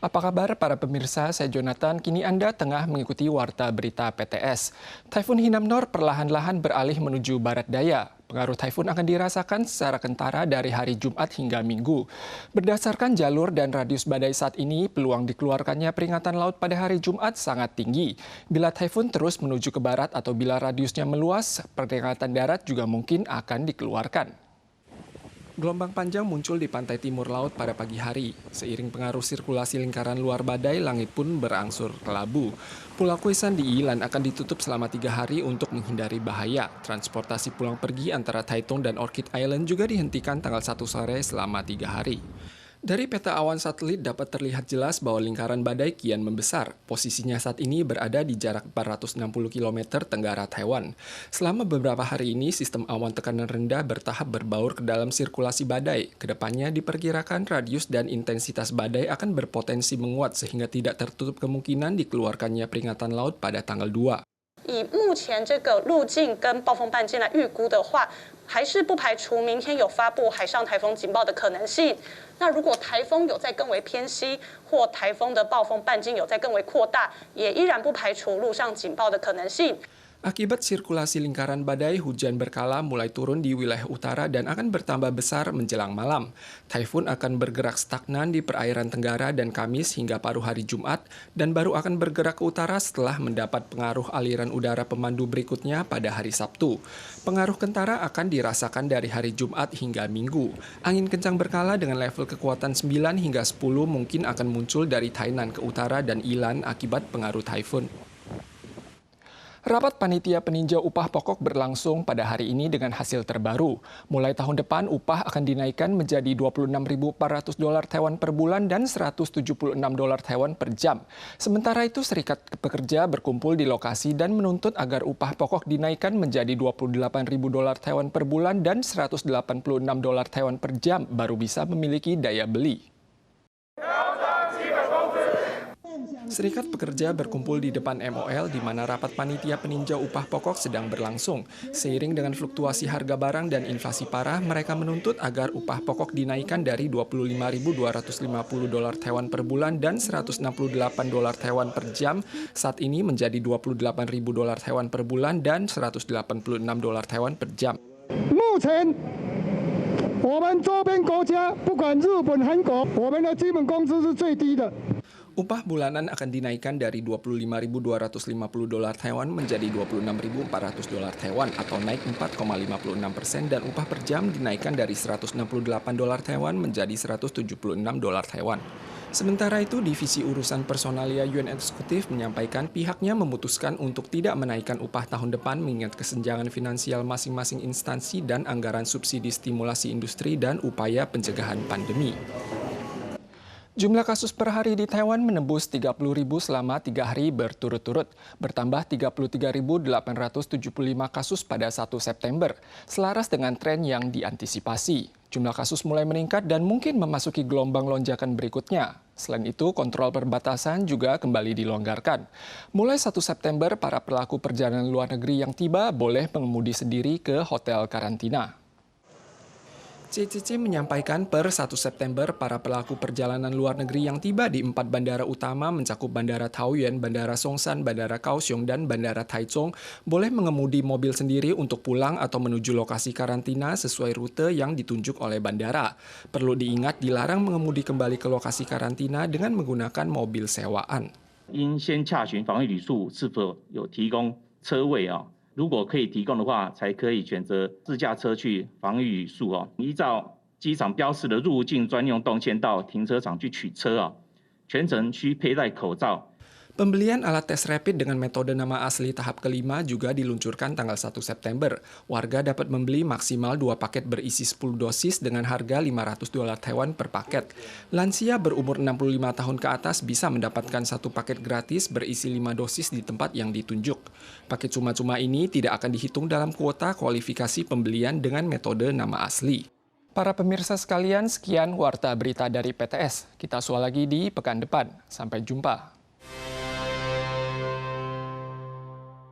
Apa kabar para pemirsa? Saya Jonathan. Kini Anda tengah mengikuti Warta Berita PTS. Taifun Hinamnor perlahan-lahan beralih menuju barat daya. Pengaruh taifun akan dirasakan secara kentara dari hari Jumat hingga Minggu. Berdasarkan jalur dan radius badai saat ini, peluang dikeluarkannya peringatan laut pada hari Jumat sangat tinggi. Bila taifun terus menuju ke barat atau bila radiusnya meluas, peringatan darat juga mungkin akan dikeluarkan. Gelombang panjang muncul di pantai timur laut pada pagi hari. Seiring pengaruh sirkulasi lingkaran luar badai, langit pun berangsur kelabu. Pulau Kwesan di Ilan akan ditutup selama 3 hari untuk menghindari bahaya. Transportasi pulang pergi antara Taitung dan Orchid Island juga dihentikan tanggal 1 sore selama 3 hari. Dari peta awan satelit dapat terlihat jelas bahwa lingkaran badai kian membesar. Posisinya saat ini berada di jarak 460 km tenggara Taiwan. Selama beberapa hari ini, sistem awan tekanan rendah bertahap berbaur ke dalam sirkulasi badai. Kedepannya diperkirakan radius dan intensitas badai akan berpotensi menguat sehingga tidak tertutup kemungkinan dikeluarkannya peringatan laut pada tanggal 2. 以目前这个路径跟暴风半径来预估的话，还是不排除明天有发布海上台风警报的可能性。那如果台风有再更为偏西，或台风的暴风半径有再更为扩大，也依然不排除陆上警报的可能性。 Akibat sirkulasi lingkaran badai, hujan berkala mulai turun di wilayah utara dan akan bertambah besar menjelang malam. Taifun akan bergerak stagnan di perairan Tenggara dan Kamis hingga paruh hari Jumat, dan baru akan bergerak ke utara setelah mendapat pengaruh aliran udara pemandu berikutnya pada hari Sabtu. Pengaruh kentara akan dirasakan dari hari Jumat hingga Minggu. Angin kencang berkala dengan level kekuatan 9 hingga 10 mungkin akan muncul dari Tainan ke utara dan Ilan akibat pengaruh taifun. Rapat Panitia Peninjau Upah Pokok berlangsung pada hari ini dengan hasil terbaru. Mulai tahun depan, upah akan dinaikkan menjadi $26.400 Taiwan per bulan dan $176 Taiwan per jam. Sementara itu, Serikat Pekerja berkumpul di lokasi dan menuntut agar upah pokok dinaikkan menjadi $28.000 Taiwan per bulan dan $186 Taiwan per jam, baru bisa memiliki daya beli. Serikat Pekerja berkumpul di depan MOL di mana rapat panitia peninjau upah pokok sedang berlangsung. Seiring dengan fluktuasi harga barang dan inflasi parah, mereka menuntut agar upah pokok dinaikkan dari $25.250 Taiwan per bulan dan $168 Taiwan per jam saat ini menjadi $28.000 Taiwan per bulan dan $186 Taiwan per jam. 目前我们周边国家不管日本、韩国，我们的基本工资是最低的。 Upah bulanan akan dinaikkan dari $25.250 Taiwan menjadi $26.400 Taiwan atau naik 4,56% dan upah per jam dinaikkan dari $168 Taiwan menjadi $176 Taiwan. Sementara itu, Divisi Urusan Personalia UN Eksekutif menyampaikan pihaknya memutuskan untuk tidak menaikkan upah tahun depan mengingat kesenjangan finansial masing-masing instansi dan anggaran subsidi stimulasi industri dan upaya pencegahan pandemi. Jumlah kasus per hari di Taiwan menembus 30.000 selama 3 hari berturut-turut, bertambah 33.875 kasus pada 1 September, selaras dengan tren yang diantisipasi. Jumlah kasus mulai meningkat dan mungkin memasuki gelombang lonjakan berikutnya. Selain itu, kontrol perbatasan juga kembali dilonggarkan. Mulai 1 September, para pelaku perjalanan luar negeri yang tiba boleh mengemudi sendiri ke hotel karantina. CCC menyampaikan per 1 September para pelaku perjalanan luar negeri yang tiba di 4 bandara utama mencakup Bandara Taoyuan, Bandara Songsan, Bandara Kaohsiung, dan Bandara Taichung boleh mengemudi mobil sendiri untuk pulang atau menuju lokasi karantina sesuai rute yang ditunjuk oleh bandara. Perlu diingat dilarang mengemudi kembali ke lokasi karantina dengan menggunakan mobil sewaan. 应先洽询防疫旅宿是否有提供车位如果可以提供的话，才可以选择自驾车去防疫旅宿依照机场标示的入境专用动线到停车场去取车全程需佩戴口罩。 Pembelian alat tes rapid dengan metode nama asli tahap kelima juga diluncurkan tanggal 1 September. Warga dapat membeli maksimal 2 paket berisi 10 dosis dengan harga $500 Taiwan per paket. Lansia berumur 65 tahun ke atas bisa mendapatkan 1 paket gratis berisi 5 dosis di tempat yang ditunjuk. Paket cuma-cuma ini tidak akan dihitung dalam kuota kualifikasi pembelian dengan metode nama asli. Para pemirsa sekalian, sekian Warta Berita dari PTS. Kita usul lagi di pekan depan. Sampai jumpa.